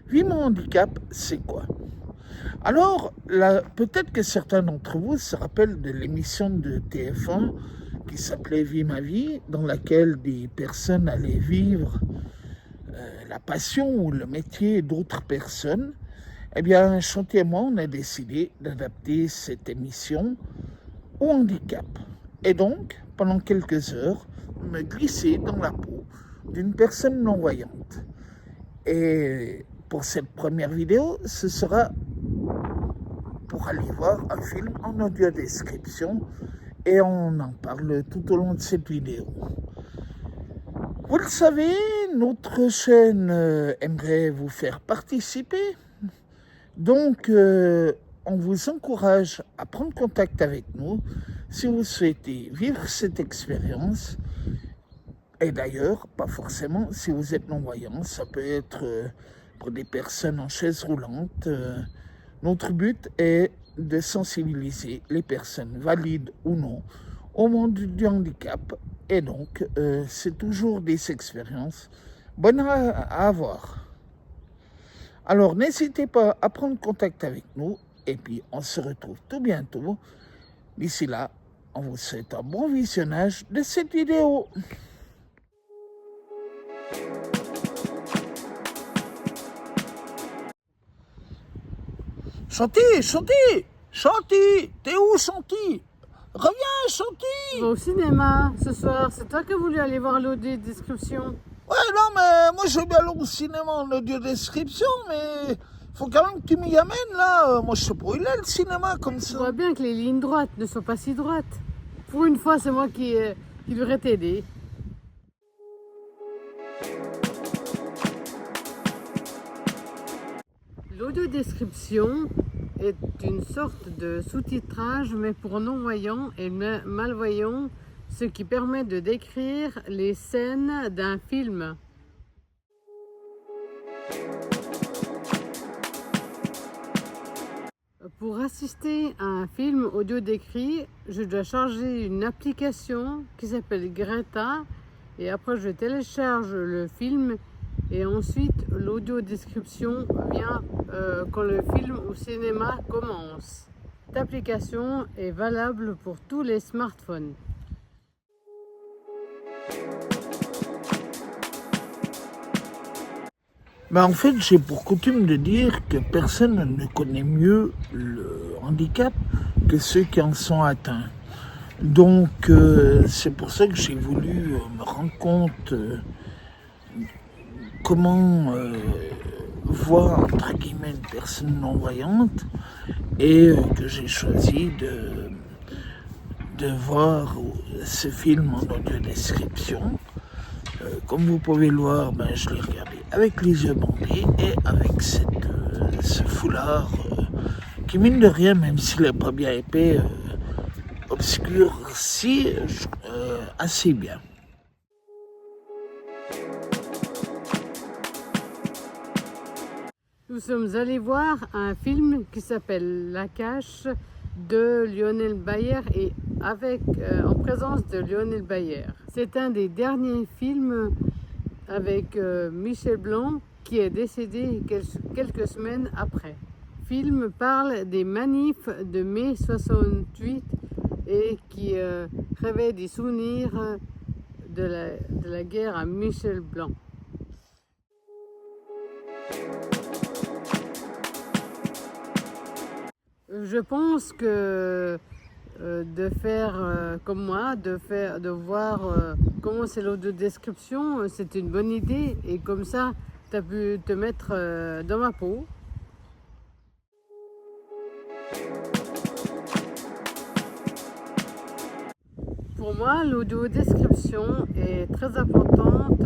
Vie mon handicap, c'est quoi? Alors, peut-être que certains d'entre vous se rappellent de l'émission de TF1 qui s'appelait Vie ma vie, dans laquelle des personnes allaient vivre la passion ou le métier d'autres personnes. Eh bien, Chanty et moi, on a décidé d'adapter cette émission au handicap. Et donc, pendant quelques heures, me glisser dans la peau d'une personne non-voyante. Et pour cette première vidéo, ce sera pour aller voir un film en audio description et on en parle tout au long de cette vidéo. Vous le savez, notre chaîne aimerait vous faire participer. Donc, on vous encourage à prendre contact avec nous si vous souhaitez vivre cette expérience. Et d'ailleurs, pas forcément si vous êtes non-voyant, ça peut être pour des personnes en chaise roulante. Notre but est de sensibiliser les personnes, valides ou non, au monde du handicap. Et donc, c'est toujours des expériences bonnes à avoir. Alors, n'hésitez pas à prendre contact avec nous. Et puis, on se retrouve tout bientôt. D'ici là, on vous souhaite un bon visionnage de cette vidéo. Chanty, t'es où Chanty? Reviens Chanty. Au cinéma ce soir, c'est toi qui as voulu aller voir l'audio description. Ouais, non, mais moi je vais bien aller au cinéma en audio description, mais faut quand même que tu m'y amènes là. Moi je sais pas où il est le cinéma comme Tu ça. vois bien que les lignes droites ne sont pas si droites. Pour une fois, c'est moi qui devrais t'aider. L'audio description est une sorte de sous-titrage, mais pour non-voyants et malvoyants, ce qui permet de décrire les scènes d'un film. Pour assister à un film audio décrit, je dois charger une application qui s'appelle Greta et après je télécharge le film et ensuite l'audio description vient quand le film au cinéma commence. Cette application est valable pour tous les smartphones. Ben, en fait, j'ai pour coutume de dire que personne ne connaît mieux le handicap que ceux qui en sont atteints. Donc, c'est pour ça que j'ai voulu me rendre compte comment voir, entre guillemets, une personne non-voyante et que j'ai choisi de voir ce film en audio description. Comme vous pouvez le voir, ben, je l'ai regardé avec les yeux bandés et avec ce foulard qui, mine de rien, même s'il n'est pas bien épais, obscurcit assez bien. Nous sommes allés voir un film qui s'appelle La Cache de Lionel Bayer et en présence de Lionel Bayer. C'est un des derniers films avec Michel Blanc qui est décédé quelques semaines après. Le film parle des manifs de mai 68 et qui réveille des souvenirs de la guerre à Michel Blanc. Je pense que de faire comme moi, de voir comment c'est l'audio description, c'est une bonne idée et comme ça, tu as pu te mettre dans ma peau. Pour moi, l'audio description est très importante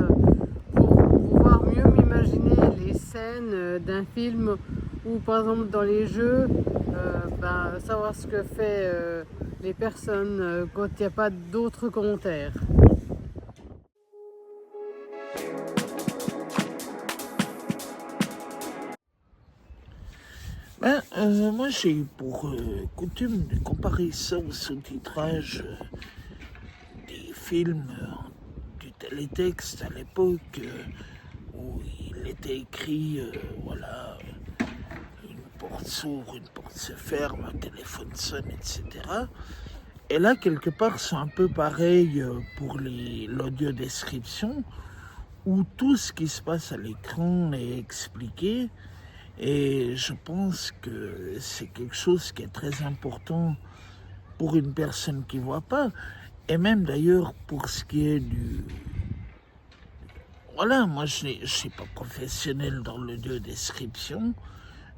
pour pouvoir mieux m'imaginer les scènes d'un film ou par exemple dans les jeux, savoir ce que fait les personnes quand il n'y a pas d'autres commentaires. Moi j'ai eu pour coutume de comparer ça au sous-titrage des films du télétexte à l'époque où il était écrit, voilà, une porte s'ouvre, une porte se ferme, un téléphone sonne, etc. Et là, quelque part, c'est un peu pareil pour l'audio-description, où tout ce qui se passe à l'écran est expliqué. Et je pense que c'est quelque chose qui est très important pour une personne qui ne voit pas. Et même d'ailleurs pour ce qui est du... Voilà, moi je ne suis pas professionnel dans l'audio-description,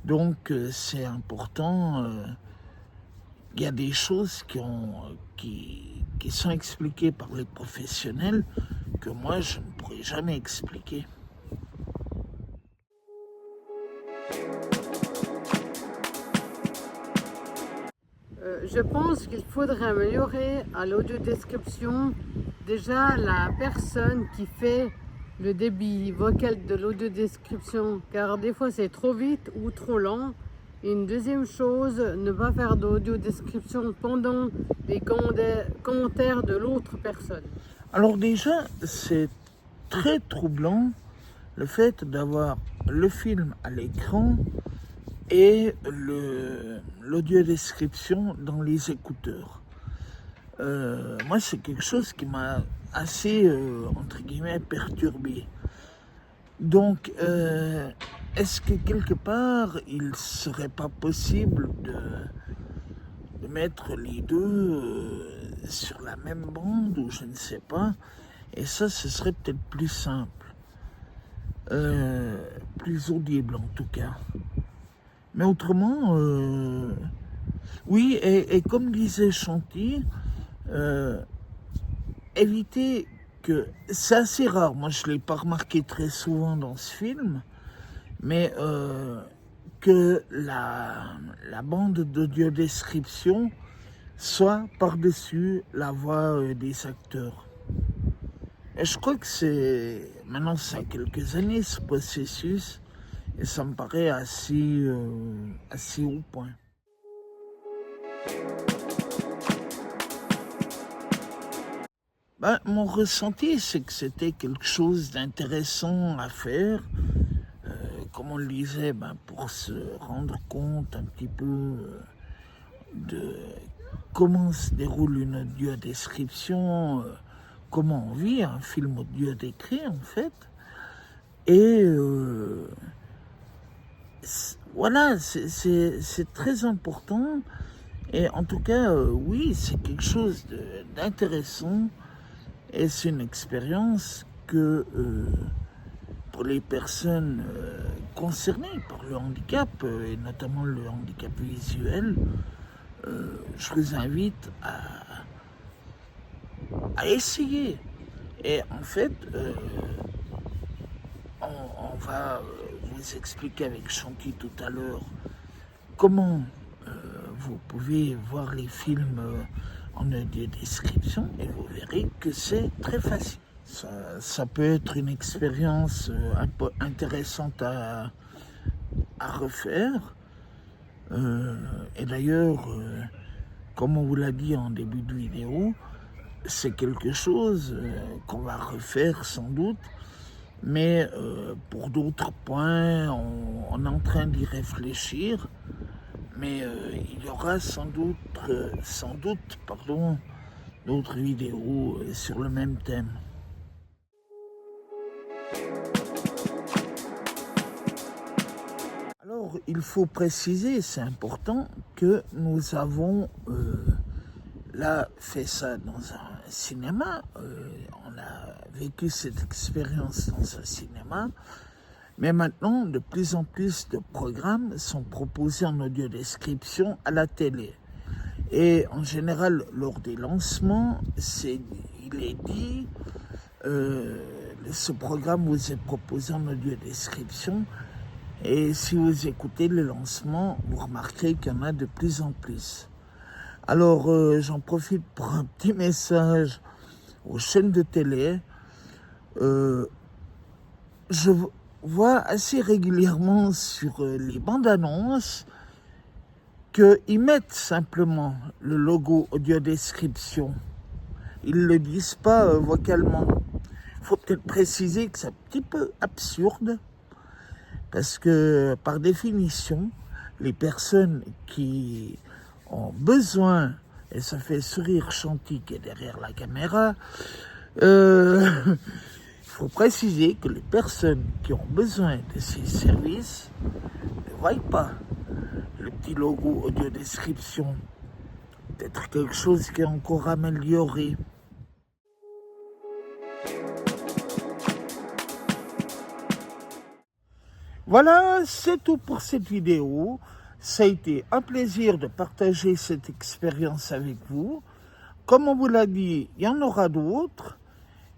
donc c'est important. Il y a des choses qui sont expliquées par les professionnels que moi je ne pourrais jamais expliquer. Je pense qu'il faudrait améliorer à l'audiodescription déjà la personne qui fait le débit vocal de l'audiodescription, car des fois c'est trop vite ou trop lent. Et une deuxième chose, ne pas faire d'audiodescription pendant les commentaires de l'autre personne. Alors déjà, c'est très troublant le fait d'avoir le film à l'écran et l'audiodescription dans les écouteurs. Moi, c'est quelque chose qui m'a assez, entre guillemets, perturbé. Donc, est-ce que quelque part, il ne serait pas possible de mettre les deux sur la même bande ou je ne sais pas? Et ça, ce serait peut-être plus simple, plus audible en tout cas. Mais autrement, oui, et comme disait Chanty, éviter que... C'est assez rare, moi je ne l'ai pas remarqué très souvent dans ce film, mais que la bande d'audio-description soit par-dessus la voix des acteurs. Et je crois que c'est... Maintenant, ça a quelques années ce processus, et ça me paraît assez au point. Ben, mon ressenti, c'est que c'était quelque chose d'intéressant à faire. Comme on le disait, ben, pour se rendre compte un petit peu de comment se déroule une audio-description, comment on vit un film audio-décrit en fait. Et voilà, c'est très important. Et en tout cas, oui, c'est quelque chose d'intéressant. Et c'est une expérience que pour les personnes concernées par le handicap, et notamment le handicap visuel, je vous invite à essayer. Et en fait, on va vous expliquer avec Chanty tout à l'heure comment vous pouvez voir les films en audio-description et vous verrez que c'est très facile. Ça peut être une expérience un peu intéressante à refaire. Et d'ailleurs, comme on vous l'a dit en début de vidéo, c'est quelque chose qu'on va refaire sans doute. Mais pour d'autres points, on est en train d'y réfléchir. Mais il y aura sans doute d'autres vidéos sur le même thème. Alors, il faut préciser, c'est important, que nous avons là fait ça dans un cinéma. On a vécu cette expérience dans un cinéma. Mais maintenant, de plus en plus de programmes sont proposés en audio-description à la télé. Et en général, lors des lancements, il est dit, ce programme vous est proposé en audio-description. Et si vous écoutez le lancement, vous remarquerez qu'il y en a de plus en plus. Alors, j'en profite pour un petit message aux chaînes de télé. Je vois assez régulièrement sur les bandes annonces qu'ils mettent simplement le logo audio description. Ils ne le disent pas vocalement. faut peut-être préciser que c'est un petit peu absurde, parce que par définition, les personnes qui ont besoin, et ça fait sourire Chanty qui est derrière la caméra, il faut préciser que les personnes qui ont besoin de ces services ne voient pas le petit logo audio description. Peut-être quelque chose qui est encore amélioré. Voilà, c'est tout pour cette vidéo. Ça a été un plaisir de partager cette expérience avec vous. Comme on vous l'a dit, il y en aura d'autres.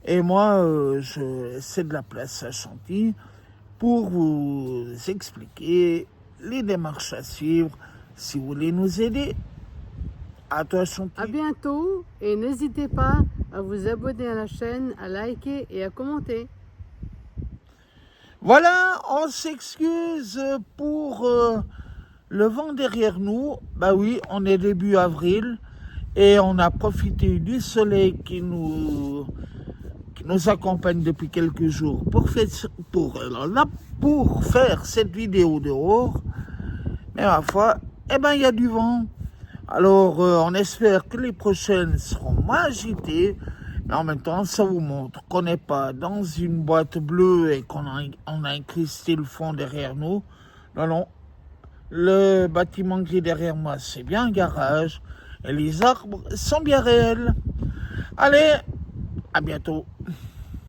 Et moi, je laisse de la place à Chanty pour vous expliquer les démarches à suivre si vous voulez nous aider. À toi, Chanty. À bientôt et n'hésitez pas à vous abonner à la chaîne, à liker et à commenter. Voilà, on s'excuse pour le vent derrière nous. Bah oui, on est début avril et on a profité du soleil qui nous accompagne depuis quelques jours pour faire cette vidéo dehors. Mais ma foi, eh ben, il y a du vent. Alors, on espère que les prochaines seront moins agitées. Mais en même temps, ça vous montre qu'on n'est pas dans une boîte bleue et qu'on a incrusté le fond derrière nous. Non, non. Le bâtiment qui est derrière moi, c'est bien un garage. Et les arbres sont bien réels. Allez, à bientôt.